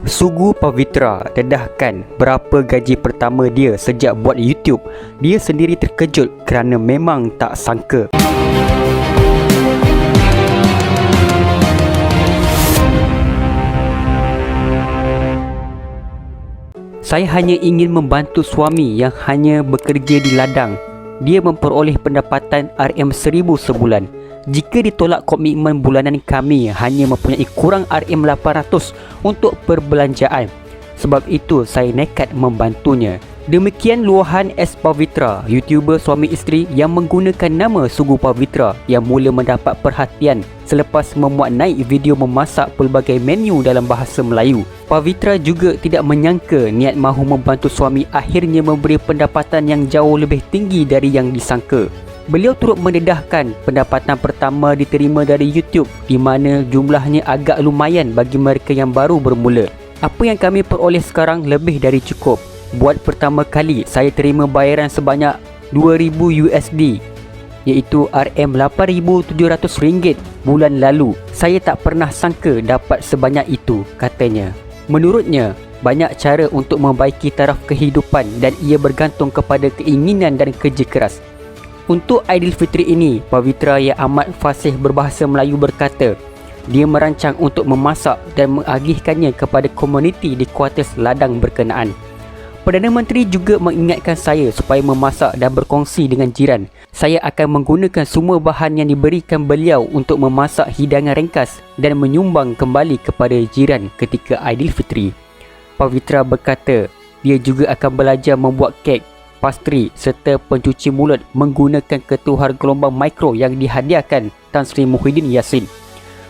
Sugu Pavitra dedahkan berapa gaji pertama dia sejak buat YouTube. Dia sendiri terkejut kerana memang tak sangka. Saya hanya ingin membantu suami yang hanya bekerja di ladang. Dia memperoleh pendapatan RM1000 sebulan. Jika ditolak komitmen bulanan kami hanya mempunyai kurang RM800 untuk perbelanjaan. Sebab itu saya nekat membantunya. Demikian luahan S. Pavitra, YouTuber suami isteri yang menggunakan nama Sugu Pavitra yang mula mendapat perhatian selepas memuat naik video memasak pelbagai menu dalam bahasa Melayu. Pavitra juga tidak menyangka niat mahu membantu suami akhirnya memberi pendapatan yang jauh lebih tinggi dari yang disangka. Beliau turut mendedahkan pendapatan pertama diterima dari YouTube di mana jumlahnya agak lumayan bagi mereka yang baru bermula. Apa yang kami peroleh sekarang lebih dari cukup. Buat pertama kali saya terima bayaran sebanyak $2,000 iaitu RM8,700 bulan lalu. Saya tak pernah sangka dapat sebanyak itu, katanya. Menurutnya, banyak cara untuk membaiki taraf kehidupan dan ia bergantung kepada keinginan dan kerja keras. Untuk Aidilfitri ini, Pavitra yang amat fasih berbahasa Melayu berkata, dia merancang untuk memasak dan mengagihkannya kepada komuniti di kuartus ladang berkenaan. Perdana Menteri juga mengingatkan saya supaya memasak dan berkongsi dengan jiran. Saya akan menggunakan semua bahan yang diberikan beliau untuk memasak hidangan ringkas dan menyumbang kembali kepada jiran ketika Aidilfitri. Pavitra berkata, dia juga akan belajar membuat kek, pastri serta pencuci mulut menggunakan ketuhar gelombang mikro yang dihadiahkan Tan Sri Muhyiddin Yassin.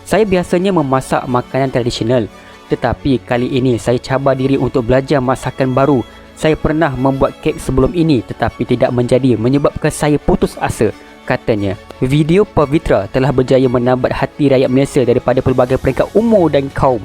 Saya biasanya memasak makanan tradisional, tetapi kali ini saya cabar diri untuk belajar masakan baru. Saya pernah membuat kek sebelum ini tetapi tidak menjadi menyebabkan saya putus asa, katanya. Video Pavitra telah berjaya menambat hati rakyat Malaysia daripada pelbagai peringkat umur dan kaum.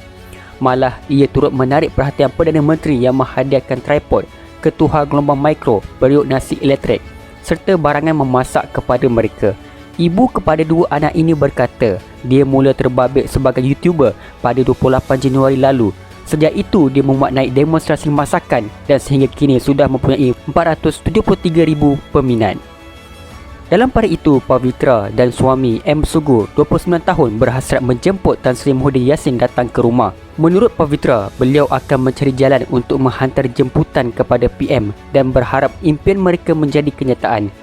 Malah ia turut menarik perhatian Perdana Menteri yang menghadiahkan tripod, ketuhar gelombang mikro, periuk nasi elektrik serta barangan memasak kepada mereka. Ibu kepada dua anak ini berkata, dia mula terbabit sebagai YouTuber pada 28 Januari lalu. Sejak itu, dia memuat naik demonstrasi masakan dan sehingga kini sudah mempunyai 473,000 peminat. Dalam pada itu, Pavitra dan suami M. Sugu, 29 tahun, berhasrat menjemput Tan Sri Muhyiddin Yassin datang ke rumah. Menurut Pavitra, beliau akan mencari jalan untuk menghantar jemputan kepada PM dan berharap impian mereka menjadi kenyataan.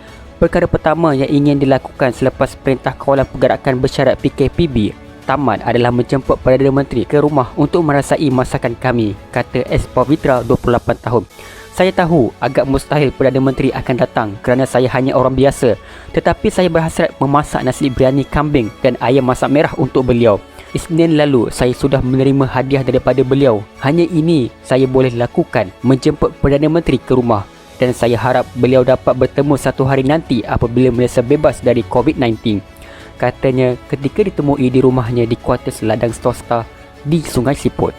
Perkara pertama yang ingin dilakukan selepas Perintah Kawalan Pergerakan Bersyarat PKPB tamat adalah menjemput Perdana Menteri ke rumah untuk merasai masakan kami, kata S. Pavitra, 28 tahun. Saya tahu agak mustahil Perdana Menteri akan datang kerana saya hanya orang biasa, tetapi saya berhasrat memasak nasi biryani kambing dan ayam masak merah untuk beliau. Isnin lalu saya sudah menerima hadiah daripada beliau. Hanya ini saya boleh lakukan, menjemput Perdana Menteri ke rumah, dan saya harap beliau dapat bertemu satu hari nanti apabila Malaysia bebas dari COVID-19, katanya ketika ditemui di rumahnya di kuartus ladang swasta di Sungai Siput.